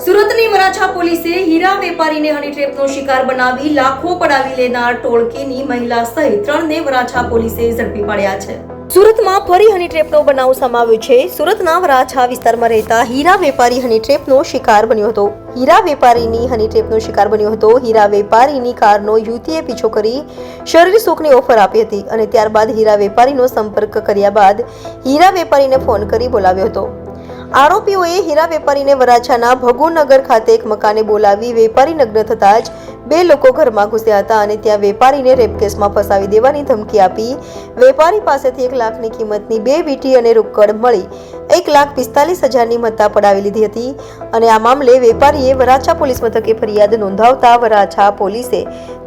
સુરતની વરાછા પોલીસે હીરા વેપારીને હની ટ્રેપનો શિકાર બનાવી લાખો પડાવી લેનાર ટોળકીની મહિલા સહિત 3ને વરાછા પોલીસે ઝડપી પાડ્યા છે। સુરતમાં ફરી હની ટ્રેપનો બનાવ સામે આવ્યો છે। સુરતના વરાછા વિસ્તારમાં રહેતા હીરા વેપારી હની ટ્રેપનો શિકાર બન્યો હતો। હીરા વેપારીની હની ટ્રેપનો શિકાર બન્યો હતો। હીરા વેપારીની કારનો યુવતીએ પીછો કરી શરીર સુખની ઓફર આપી હતી અને ત્યારબાદ હીરા વેપારીનો સંપર્ક કર્યા બાદ હીરા વેપારીને ફોન કરી બોલાવ્યો હતો। આરોપીઓએ હીરા વેપારીને વરાછાના ભગુનગર ખાતે એક મકાને બોલાવી વેપારી નગ્ન થતાં જ 2 લોકો ઘરમાં ઘૂસ્યા હતા અને ત્યાં વેપારીને રેપ કેસમાં ફસાવી દેવાની ધમકી આપી વેપારી પાસેથી 1 લાખની કિંમતની 2 વીંટી અને રોકડ મળી 1,45,000ની મત્તા પડાવી લીધી હતી અને આ મામલે વેપારીએ વરાછા પોલીસ મથકે ફરિયાદ નોંધાવતા વરાછા પોલીસે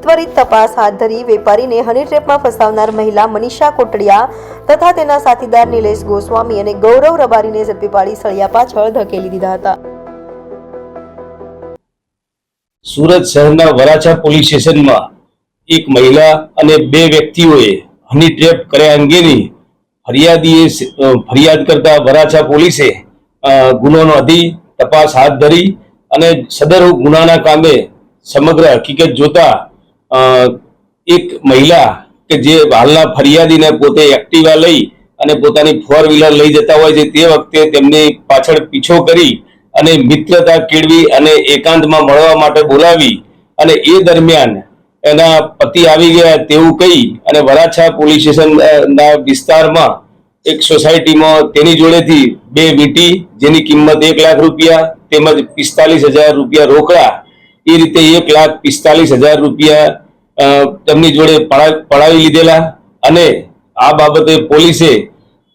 ત્વરિત તપાસ હાથ ધરી વેપારીને હની ટ્રેપમાં ફસાવનાર મહિલા મનીષા કોટડિયા તથા તેના સાથીદાર નિલેશ ગોસ્વામી અને ગૌરવ રબારીને ઝડપી પાડી સળિયા પાછળ ધકેલી દીધા હતા। સુરત શહેરના વરાછા પોલીસ સ્ટેશનમાં એક મહિલા અને 2 વ્યક્તિઓએ હની ટ્રેપ કર્યા અંગેની ફરિયાદ કરતા વરાછા પોલીસે ગુનો નોંધી તપાસ હાથ ધરી અને સદર ગુનાના કામે સમગ્ર હકીકત જોતા એક મહિલા કે જે હાલના ફરિયાદીને પોતે એક્ટિવા લઈ અને પોતાની 4 વ્હીલર લઈ જતા હોય છે તે વખતે તેમની પાછળ પીછો કરી અને મિત્રતા કેળવી અને એકાંતમાં મળવા માટે બોલાવી અને એ દરમિયાન એના પતિ આવી ગયા તેવું કહી અને વરાછા પોલીસ સ્ટેશનના વિસ્તારમાં એક સોસાયટીમાં તેની જોડેથી 2 વીંટી જેની કિંમત 1 લાખ રૂપિયા તેમજ 45,000 રૂપિયા રોકડા એ રીતે 1,45,000 રૂપિયા તેમની જોડે પડાવી લીધેલા અને આ બાબતે પોલીસે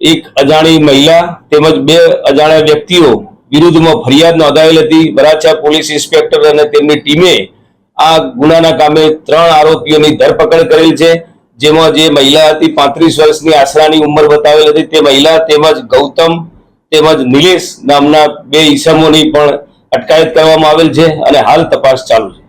એક અજાણી મહિલા તેમજ 2 અજાણ્યા વ્યક્તિઓ વિરુદ્ધમાં ફરિયાદ નોંધાવેલ હતી। વરાછા પોલીસ ઇન્સ્પેક્ટર અને તેમની ટીમે આ ગુનાના કામે 3 આરોપીઓની ધરપકડ કરેલ છે, જેમાં જે મહિલા હતી 35 વર્ષની આશરાની ઉંમર બતાવેલ હતી તે મહિલા તેમજ ગૌતમ તેમજ નિલેશ નામના 2 ઈસમોની પણ અટકાયત કરવામાં આવેલ છે અને હાલ તપાસ ચાલુ છે।